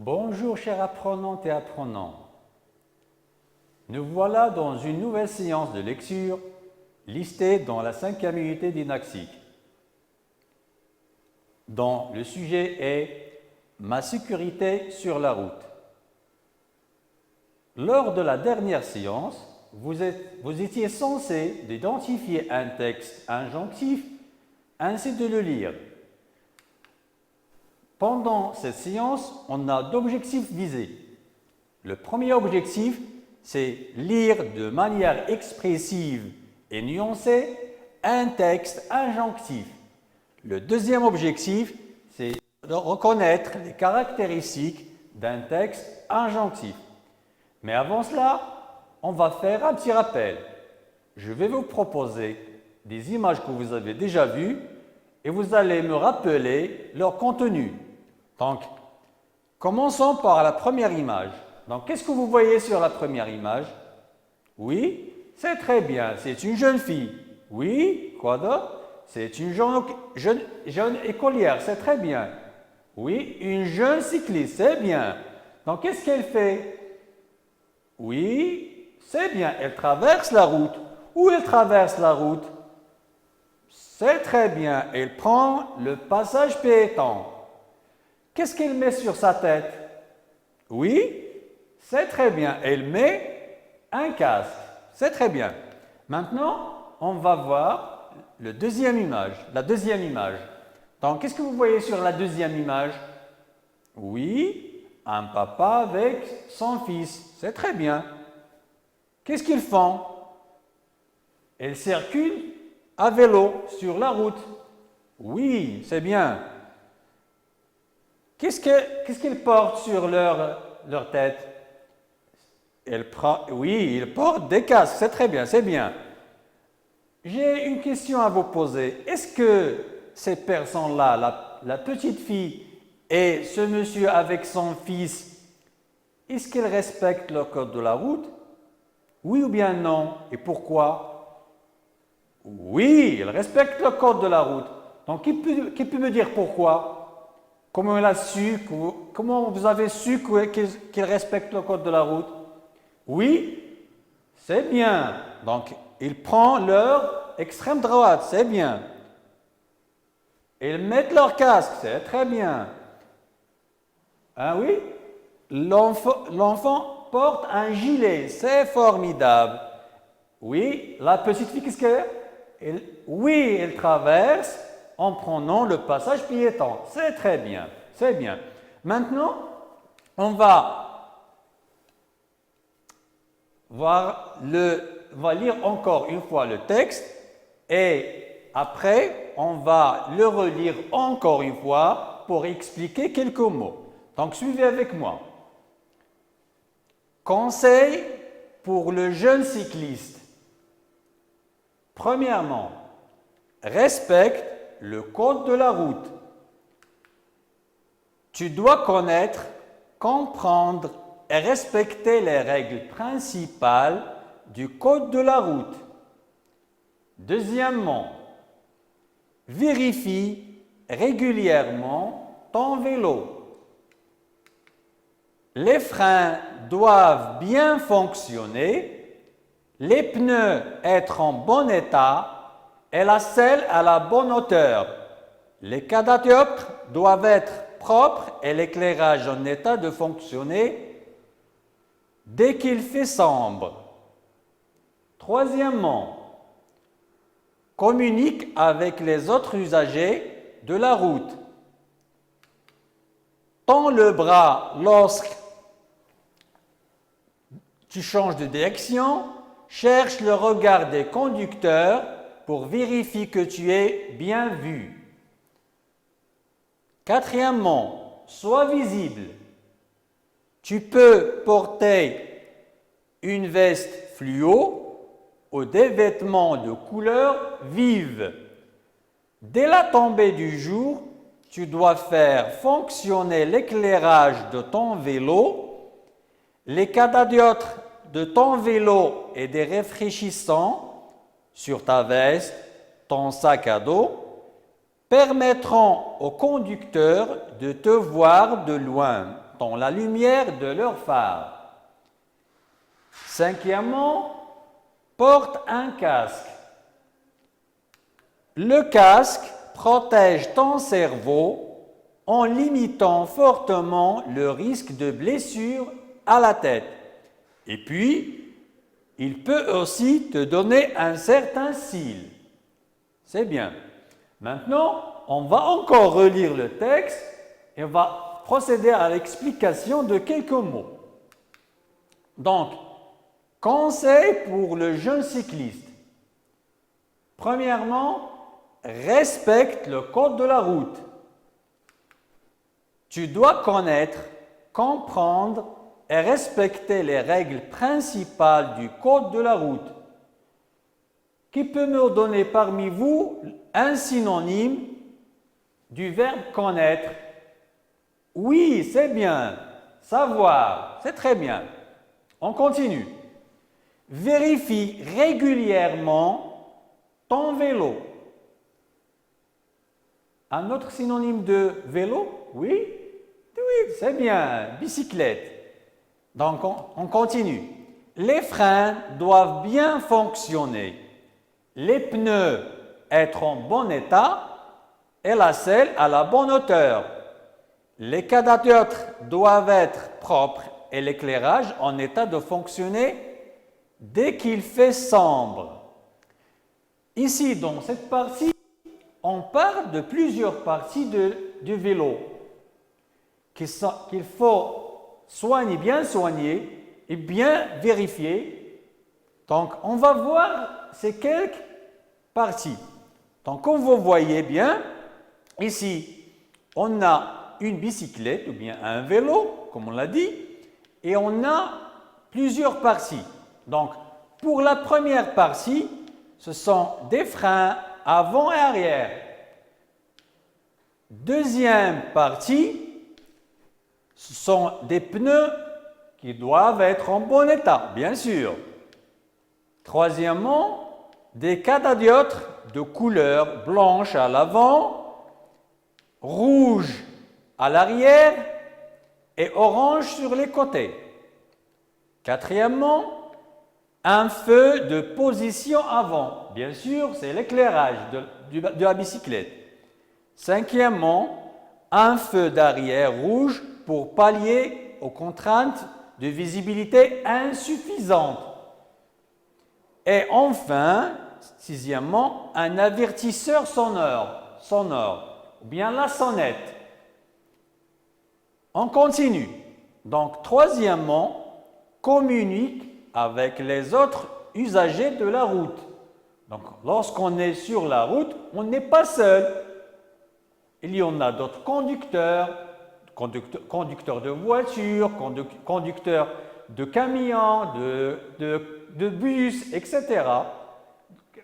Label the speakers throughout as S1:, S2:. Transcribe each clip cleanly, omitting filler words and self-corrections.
S1: Bonjour chers apprenantes et apprenants. Nous voilà dans une nouvelle séance de lecture listée dans la 5e unité d'Inaxic, dont le sujet est « Ma sécurité sur la route ». Lors de la dernière séance, vous étiez censé identifier un texte injonctif ainsi de le lire. Pendant cette séance, on a d'objectifs visés. Le premier objectif, c'est lire de manière expressive et nuancée un texte injonctif. Le deuxième objectif, c'est de reconnaître les caractéristiques d'un texte injonctif. Mais avant cela, on va faire un petit rappel. Je vais vous proposer des images que vous avez déjà vues et vous allez me rappeler leur contenu. Donc, commençons par la première image. Donc, qu'est-ce que vous voyez sur la première image? Oui, c'est très bien, c'est une jeune fille. Oui, quoi d'autre? C'est une jeune écolière, c'est très bien. Oui, une jeune cycliste, c'est bien. Donc, qu'est-ce qu'elle fait? Oui, c'est bien, elle traverse la route. Où elle traverse la route? C'est très bien, elle prend le passage piéton. Qu'est-ce qu'elle met sur sa tête? Oui, c'est très bien, elle met un casque. C'est très bien. Maintenant, on va voir la deuxième image. Donc, qu'est-ce que vous voyez sur la deuxième image? Oui, un papa avec son fils. C'est très bien. Qu'est-ce qu'ils font? Ils circulent à vélo sur la route. Oui, c'est bien. Qu'est-ce qu'ils portent sur leur tête? Oui, ils portent des casques. C'est très bien, c'est bien. J'ai une question à vous poser. Est-ce que ces personnes-là, la petite fille et ce monsieur avec son fils, est-ce qu'ils respectent le code de la route? Oui ou bien non? Et pourquoi? Oui, ils respectent le code de la route. Donc, qui peut me dire pourquoi? Comment vous avez su qu'ils respectent le code de la route? Oui, c'est bien. Donc, ils prennent leur extrême droite, c'est bien. Ils mettent leur casque, c'est très bien. Ah oui? L'enfant porte un gilet, c'est formidable. Oui, la petite fille, qu'est-ce qu'elle est? Oui, elle traverse en prenant le passage piéton. C'est très bien, c'est bien. Maintenant, on va lire encore une fois le texte et après, on va le relire encore une fois pour expliquer quelques mots. Donc, suivez avec moi. Conseil pour le jeune cycliste. Premièrement, respecte le code de la route. Tu dois connaître, comprendre et respecter les règles principales du code de la route. Deuxièmement, vérifie régulièrement ton vélo. Les freins doivent bien fonctionner, les pneus être en bon état et la selle à la bonne hauteur. Les cadadioptres doivent être propres et l'éclairage en état de fonctionner dès qu'il fait sombre. Troisièmement, communique avec les autres usagers de la route. Tends le bras lorsque tu changes de direction, cherche le regard des conducteurs pour vérifier que tu es bien vu. Quatrièmement, sois visible. Tu peux porter une veste fluo ou des vêtements de couleur vive. Dès la tombée du jour, tu dois faire fonctionner l'éclairage de ton vélo, les cadadioptres de ton vélo et des rafraîchissants sur ta veste, ton sac à dos, permettront au conducteur de te voir de loin. dans la lumière de leur phare. Cinquièmement, porte un casque. Le casque protège ton cerveau en limitant fortement le risque de blessure à la tête. Et puis, il peut aussi te donner un certain style. C'est bien. Maintenant, on va encore relire le texte et on va procéder à l'explication de quelques mots. Donc, conseil pour le jeune cycliste. Premièrement, respecte le code de la route. Tu dois connaître, comprendre et respecter les règles principales du code de la route. Qui peut me donner parmi vous un synonyme du verbe connaître? Oui, c'est bien. Savoir, c'est très bien. On continue. Vérifie régulièrement ton vélo. Un autre synonyme de vélo? Oui? Oui, c'est bien. Bicyclette. Donc, on continue. Les freins doivent bien fonctionner. Les pneus être en bon état et la selle à la bonne hauteur. Les cadadioptres doivent être propres et l'éclairage en état de fonctionner dès qu'il fait sombre. Ici, dans cette partie, on parle de plusieurs parties du vélo qu'il faut soigner, bien soigner et bien vérifier. Donc, on va voir ces quelques parties. Donc, comme vous voyez bien, ici, on a une bicyclette ou bien un vélo, comme on l'a dit, et on a plusieurs parties. Donc, pour la première partie, ce sont des freins avant et arrière. Deuxième partie, ce sont des pneus qui doivent être en bon état, bien sûr. Troisièmement, des cadadioptres de couleur blanche à l'avant, rouge à l'arrière et orange sur les côtés. Quatrièmement, un feu de position avant. Bien sûr, c'est l'éclairage de la bicyclette. Cinquièmement, un feu d'arrière rouge pour pallier aux contraintes de visibilité insuffisantes. Et enfin, sixièmement, un avertisseur sonore, ou bien la sonnette. On continue. Donc, troisièmement, communique avec les autres usagers de la route. Donc, lorsqu'on est sur la route, on n'est pas seul. Il y en a d'autres conducteurs de voitures, conducteurs de camions, de bus, etc.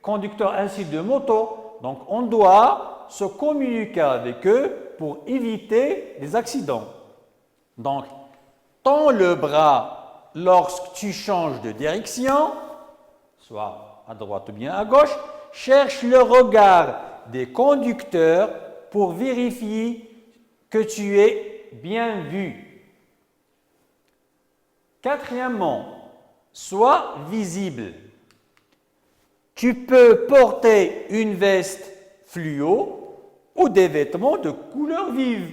S1: Conducteurs ainsi de motos. Donc, on doit se communiquer avec eux pour éviter les accidents. Donc, tends le bras lorsque tu changes de direction, soit à droite ou bien à gauche. Cherche le regard des conducteurs pour vérifier que tu es bien vu. Quatrièmement, sois visible. Tu peux porter une veste fluo ou des vêtements de couleur vive.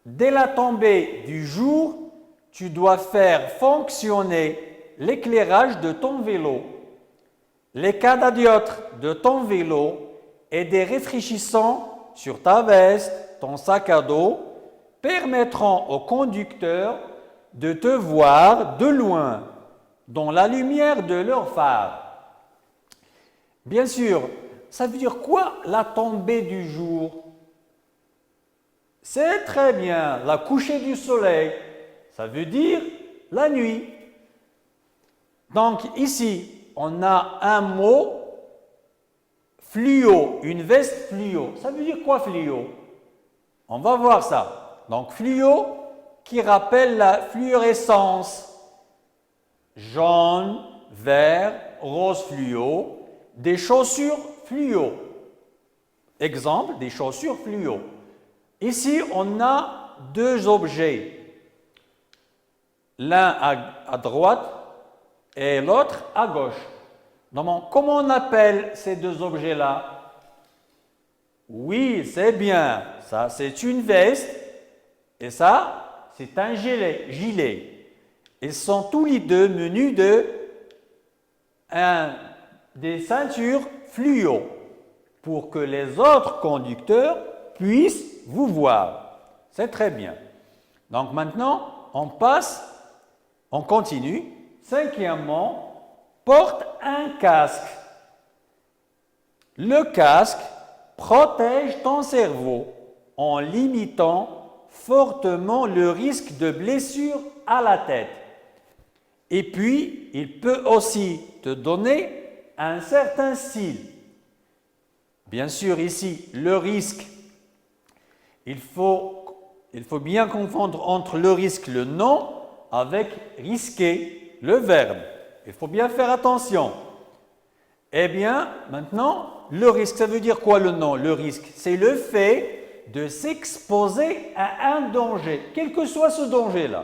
S1: Dès la tombée du jour, tu dois faire fonctionner l'éclairage de ton vélo. Les cadadioptres de ton vélo et des réfléchissants sur ta veste, ton sac à dos, permettront au conducteur de te voir de loin, dans la lumière de leur phare. Bien sûr, ça veut dire quoi la tombée du jour? C'est très bien, la couchée du soleil, ça veut dire la nuit. Donc ici, on a un mot fluo, une veste fluo. Ça veut dire quoi fluo? On va voir ça. Donc fluo qui rappelle la fluorescence. Jaune, vert, rose fluo. Des chaussures fluo. Exemple, des chaussures fluo. Ici, on a deux objets. l'un à droite et l'autre à gauche. Donc, comment on appelle ces deux objets-là? Oui, c'est bien. Ça, c'est une veste et ça, c'est un gilet. Ils sont tous les deux munis des ceintures fluo pour que les autres conducteurs puissent vous voir. C'est très bien. Donc maintenant, on continue. Cinquièmement, porte un casque. Le casque protège ton cerveau en limitant fortement le risque de blessure à la tête. Et puis, il peut aussi te donner un certain style. Bien sûr, ici, le risque, il faut bien confondre entre le risque, le nom, avec risquer, le verbe. Il faut bien faire attention. Eh bien, maintenant, le risque, ça veut dire quoi le nom? Le risque, c'est le fait de s'exposer à un danger, quel que soit ce danger-là.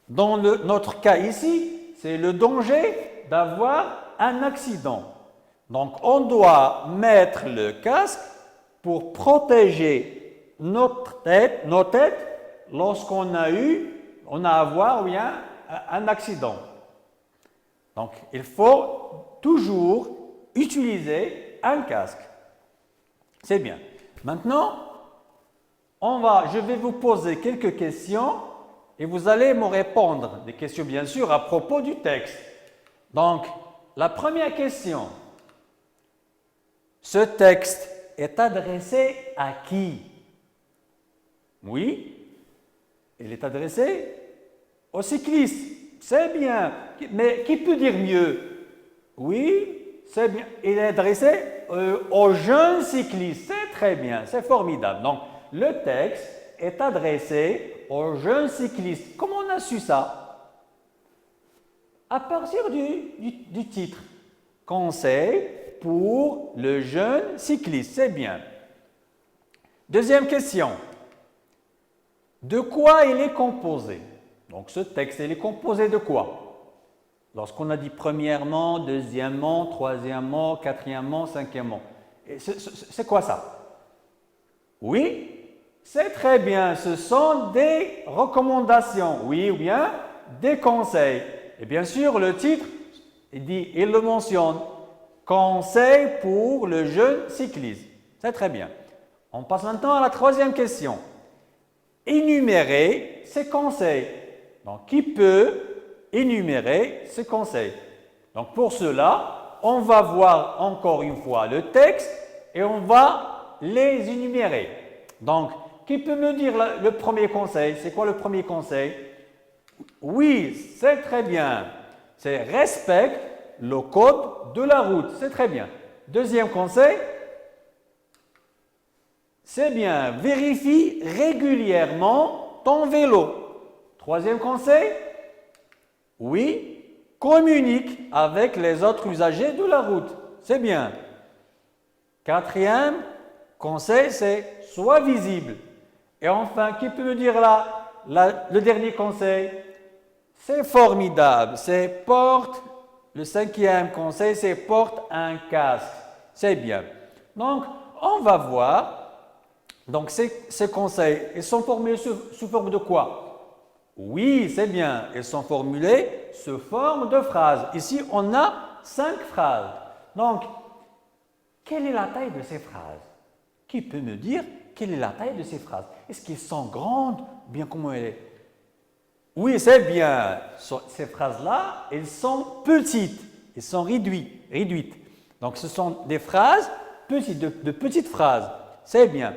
S1: Dans notre cas ici, c'est le danger d'avoir un accident. Donc, on doit mettre le casque pour protéger nos têtes lorsqu'on a à avoir un accident. Donc, il faut toujours utiliser un casque. C'est bien. Maintenant, je vais vous poser quelques questions et vous allez me répondre. Des questions, bien sûr, à propos du texte. Donc, la première question. Ce texte est adressé à qui? Oui, il est adressé aux cyclistes. C'est bien. Mais qui peut dire mieux? Oui, c'est bien. Il est adressé aux jeunes cyclistes. C'est très bien, c'est formidable. Donc, le texte est adressé aux jeunes cyclistes. Comment on a su ça? À partir du titre. Conseil pour le jeune cycliste. C'est bien. Deuxième question. De quoi il est composé? Donc, ce texte, il est composé de quoi? Lorsqu'on a dit premièrement, deuxièmement, troisièmement, quatrièmement, cinquièmement. C'est quoi ça? Oui, c'est très bien. Ce sont des recommandations, oui ou bien des conseils. Et bien sûr, le titre, il le mentionne. Conseil pour le jeune cycliste. C'est très bien. On passe maintenant à la troisième question. Énumérer ces conseils. Donc, qui peut énumérer ces conseils? Donc, pour cela, on va voir encore une fois le texte et on va les énumérer. Donc, qui peut me dire le premier conseil? C'est quoi le premier conseil? Oui, c'est très bien. C'est respecte le code de la route. C'est très bien. Deuxième conseil, c'est bien. Vérifie régulièrement ton vélo. Troisième conseil, oui, communique avec les autres usagers de la route. C'est bien. Quatrième conseil, c'est sois visible. Et enfin, qui peut me dire là, le dernier conseil? C'est formidable. C'est porte. Le cinquième conseil, c'est porte un casque. C'est bien. Donc, on va voir. Donc, ces conseils, ils sont formulés sous forme de quoi? Oui, c'est bien. Ils sont formulés sous forme de phrases. Ici, on a 5 phrases. Donc, quelle est la taille de ces phrases? Qui peut me dire quelle est la taille de ces phrases? Est-ce qu'elles sont grandes ou bien comment elle est? Oui, c'est bien. Ces phrases-là, elles sont petites. Elles sont réduites. Donc, ce sont des phrases petites, de petites phrases. C'est bien.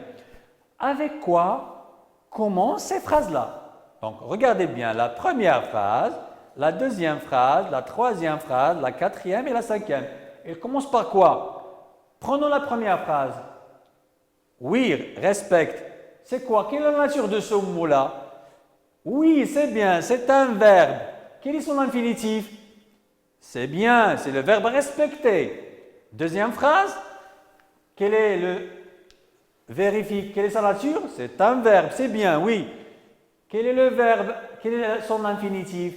S1: Avec quoi commencent ces phrases-là? Donc, regardez bien la première phrase, la deuxième phrase, la troisième phrase, la quatrième et la cinquième. Elles commencent par quoi? Prenons la première phrase. Oui, respecte. C'est quoi? Quelle est la nature de ce mot-là? Oui, c'est bien, c'est un verbe. Quel est son infinitif? C'est bien, c'est le verbe respecter. Deuxième phrase, quel est vérifie, quelle est sa nature? C'est un verbe, c'est bien, oui. Quel est le verbe? Quel est son infinitif?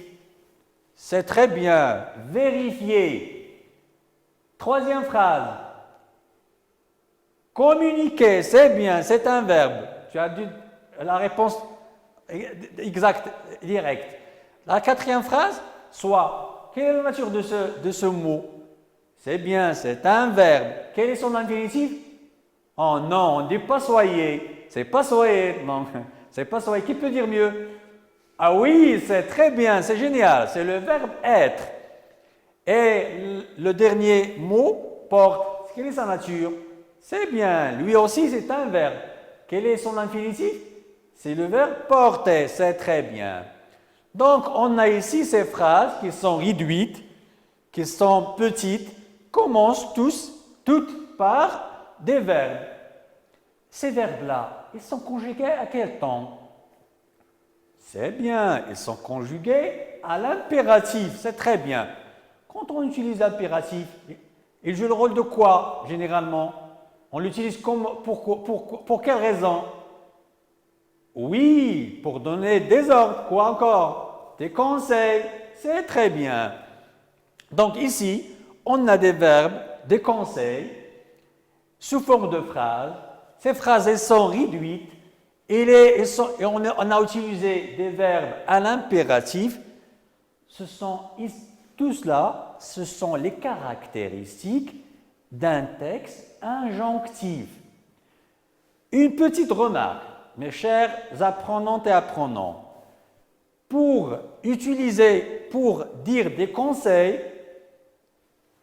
S1: C'est très bien. Vérifier. Troisième phrase. Communiquer, c'est bien, c'est un verbe. Tu as la réponse exacte, directe. La quatrième phrase, soit, quelle est la nature de ce mot? C'est bien, c'est un verbe. Quel est son infinitif? Oh non, on ne dit pas soyez. C'est pas soyez, non, c'est pas soyez. Qui peut dire mieux? Ah oui, c'est très bien, c'est génial. C'est le verbe être. Et le dernier mot porte. Quelle est sa nature? C'est bien, lui aussi c'est un verbe. Quel est son infinitif? C'est le verbe porter, c'est très bien. Donc on a ici ces phrases qui sont réduites, qui sont petites, commencent toutes par des verbes. Ces verbes-là, ils sont conjugués à quel temps? C'est bien, ils sont conjugués à l'impératif, c'est très bien. Quand on utilise l'impératif, il joue le rôle de quoi généralement? On l'utilise pour quelle raison? Oui, pour donner des ordres, quoi encore? Des conseils, c'est très bien. Donc ici, on a des verbes, des conseils, sous forme de phrases. Ces phrases, elles sont réduites et on a utilisé des verbes à l'impératif. Tout cela, ce sont les caractéristiques d'un texte injonctif. Une petite remarque, mes chers apprenantes et apprenants. Pour dire des conseils,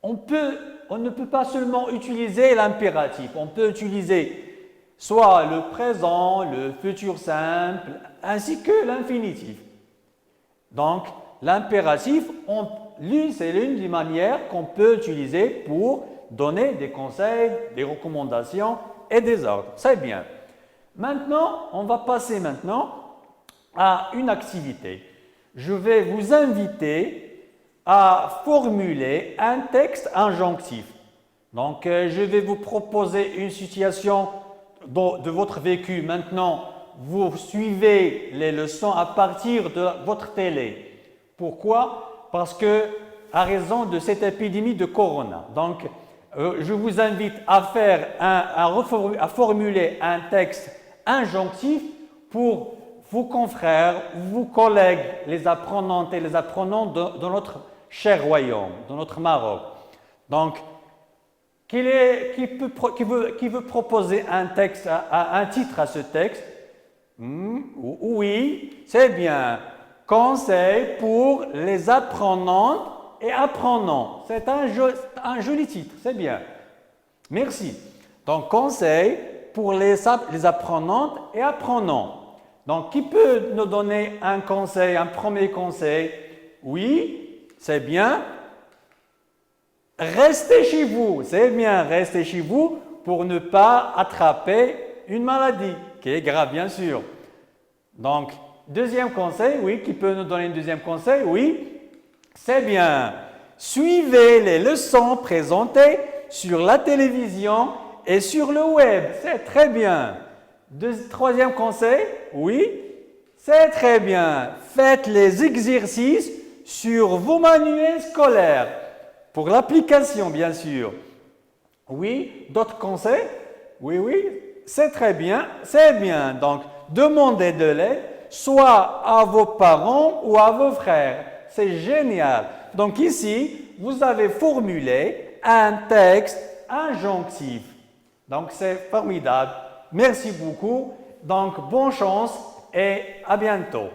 S1: on ne peut pas seulement utiliser l'impératif, on peut utiliser soit le présent, le futur simple, ainsi que l'infinitif. Donc, l'impératif, c'est l'une des manières qu'on peut utiliser pour donner des conseils, des recommandations et des ordres. C'est bien. Maintenant, on va passer à une activité. Je vais vous inviter à formuler un texte injonctif. Donc, je vais vous proposer une situation de votre vécu. Maintenant, vous suivez les leçons à partir de votre télé. Pourquoi? Parce que, à raison de cette épidémie de Corona. Donc, je vous invite à formuler un texte injonctif pour vos confrères, vos collègues, les apprenantes et les apprenants de notre cher royaume, de notre Maroc. Donc, qui veut proposer un titre à ce texte? Oui, c'est bien. Conseil pour les apprenantes et apprenants. C'est un joli titre, c'est bien. Merci. Donc, conseil pour les apprenantes et apprenants. Donc, qui peut nous donner un conseil, un premier conseil? Oui, c'est bien. Restez chez vous, c'est bien, restez chez vous pour ne pas attraper une maladie qui est grave, bien sûr. Donc, deuxième conseil, oui, qui peut nous donner un deuxième conseil? Oui, c'est bien. Suivez les leçons présentées sur la télévision et sur le web, c'est très bien. Troisième conseil, oui, c'est très bien. Faites les exercices sur vos manuels scolaires. Pour l'application, bien sûr. Oui, d'autres conseils? Oui, c'est très bien, c'est bien. Donc, demandez de l'aide, soit à vos parents ou à vos frères. C'est génial. Donc ici, vous avez formulé un texte injonctif. Donc, c'est formidable. Merci beaucoup. Donc, bonne chance et à bientôt.